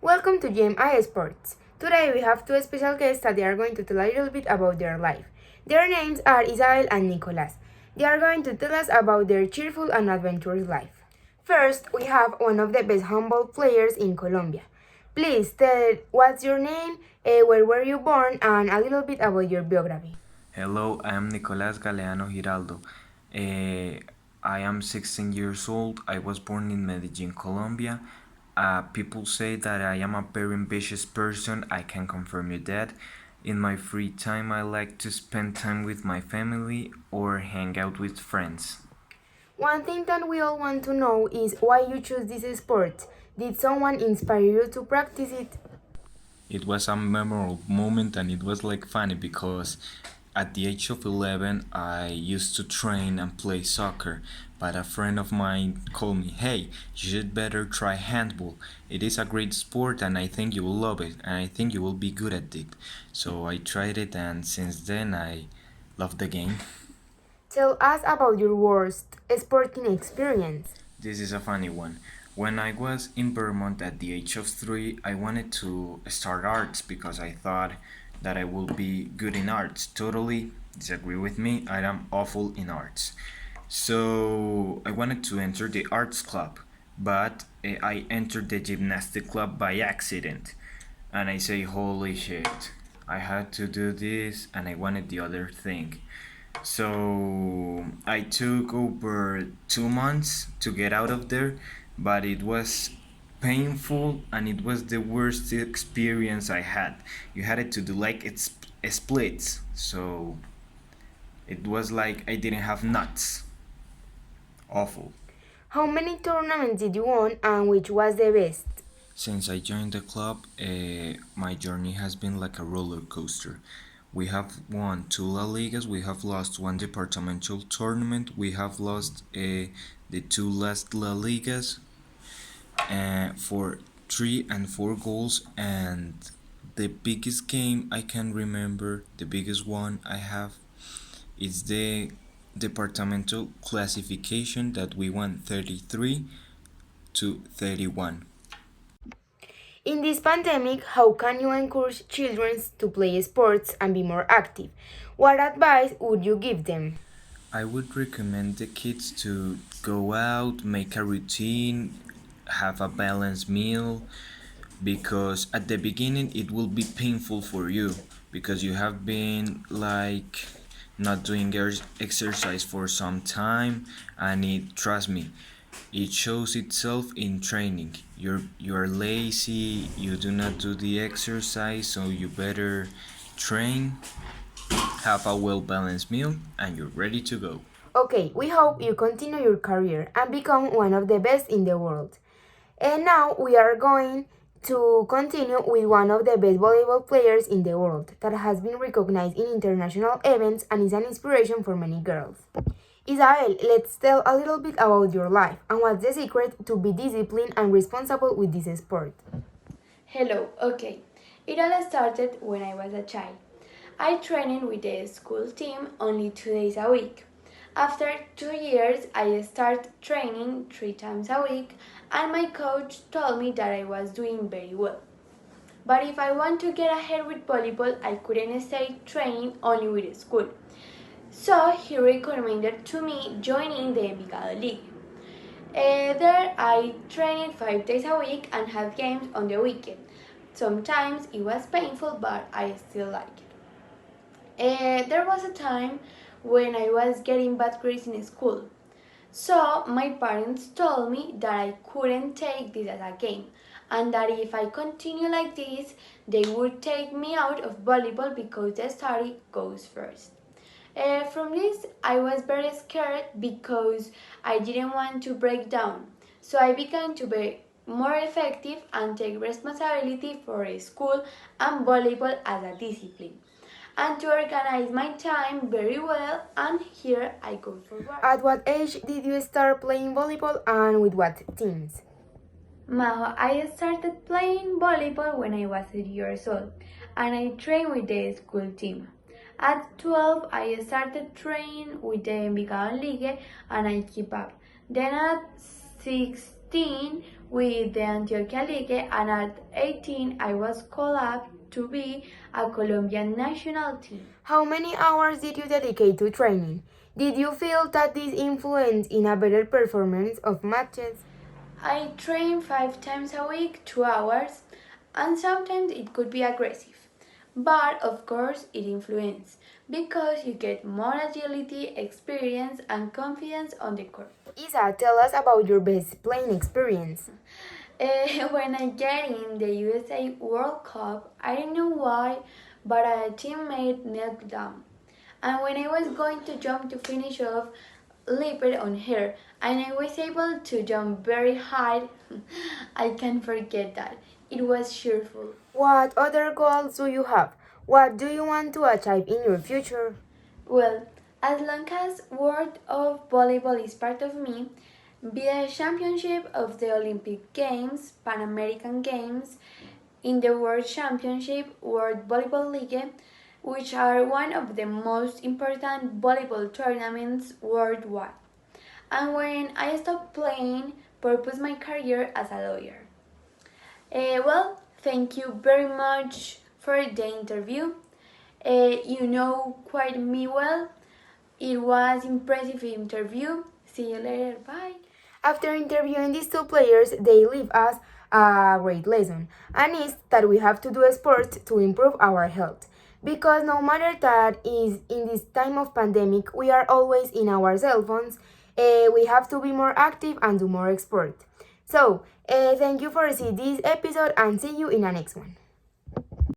Welcome to GMI Sports. Today we have two special guests that they are going to tell a little bit about their life. Their names are Isabel and Nicolas. They are going to tell us about their cheerful and adventurous life. First, we have one of the best handball players in Colombia. Please tell what's your name, where were you born, and a little bit about your biography. Hello, I am Nicolás Galeano Giraldo. I am 16 years old. I was born in Medellin, Colombia. People say that I am a very ambitious person. I can confirm you that. In my free time, I like to spend time with my family or hang out with friends. One thing that we all want to know is why you choose this sport. Did someone inspire you to practice it? It was a memorable moment and it was like funny because at the age of 11 I used to train and play soccer, but a friend of mine told me, hey, you should better try handball. It is a great sport and I think you will love it and I think you will be good at it. So I tried it and since then I love the game. Tell us about your worst sporting experience. This is a funny one. When I was in Vermont at the age of 3, I wanted to start arts because I thought that I would be good in arts. Totally disagree with me, I am awful in arts. So I wanted to enter the arts club, but I entered the gymnastic club by accident. And I say, holy shit, I had to do this and I wanted the other thing. So I took over 2 months to get out of there, but it was painful and it was the worst experience I had. You had it to do like it's splits, so it was like I didn't have nuts. Awful. How many tournaments did you win and which was the best? Since I joined the club, my journey has been like a roller coaster. We have won 2 La Ligas, we have lost one departmental tournament, we have lost the two last La Ligas for 3 and 4 goals, and the biggest game I can remember, the biggest one I have, is the departmental classification that we won 33-31. In this pandemic, how can you encourage children to play sports and be more active? What advice would you give them? I would recommend the kids to go out, make a routine, have a balanced meal, because at the beginning it will be painful for you because you have been like not doing exercise for some time, and trust me, it shows itself in training. You're lazy, you do not do the exercise, so you better train, have a well balanced meal, and you're ready to go. Okay, we hope you continue your career and become one of the best in the world. And now we are going to continue with one of the best volleyball players in the world that has been recognized in international events and is an inspiration for many girls. Isabel, let's tell a little bit about your life and what's the secret to be disciplined and responsible with this sport. Hello, okay. It all started when I was a child. I trained with the school team only 2 days a week. After 2 years, I started training 3 times a week, and my coach told me that I was doing very well. But if I want to get ahead with volleyball, I couldn't stay training only with the school. So he recommended to me joining the Envigado League. There I trained 5 days a week and had games on the weekend. Sometimes it was painful, but I still liked it. There was a time when I was getting bad grades in school. So my parents told me that I couldn't take this as a game and that if I continue like this, they would take me out of volleyball because the study goes first. From this, I was very scared because I didn't want to break down. So I began to be more effective and take responsibility for school and volleyball as a discipline, and to organize my time very well, and here I go forward. At what age did you start playing volleyball and with what teams? Maho, I started playing volleyball when I was 8 years old, and I trained with the school team. At 12, I started training with the Envigado League, and I keep up. Then at 16, with the Antioquia League, and at 18 I was called up to be a Colombian national team. How many hours did you dedicate to training? Did you feel that this influenced in a better performance of matches? I train 5 times a week, 2 hours, and sometimes it could be aggressive. But of course, it influences because you get more agility, experience, and confidence on the court. Isa, tell us about your best playing experience. When I get in the USA World Cup, I don't know why, but a teammate knelt down. And when I was going to jump to finish off, leaped on her, and I was able to jump very high. I can't forget that. It was cheerful. What other goals do you have? What do you want to achieve in your future? Well, as long as World of Volleyball is part of me, be the championship of the Olympic Games, Pan American Games, in the World Championship, World Volleyball League, which are one of the most important volleyball tournaments worldwide. And when I stopped playing, purpose my career as a lawyer. Well, thank you very much for the interview. You know quite me well. It was impressive interview. See you later. Bye. After interviewing these two players, they leave us a great lesson, and it's that we have to do sport to improve our health. Because no matter that is in this time of pandemic, we are always in our cell phones. We have to be more active and do more sport. So, thank you for seeing this episode and see you in the next one.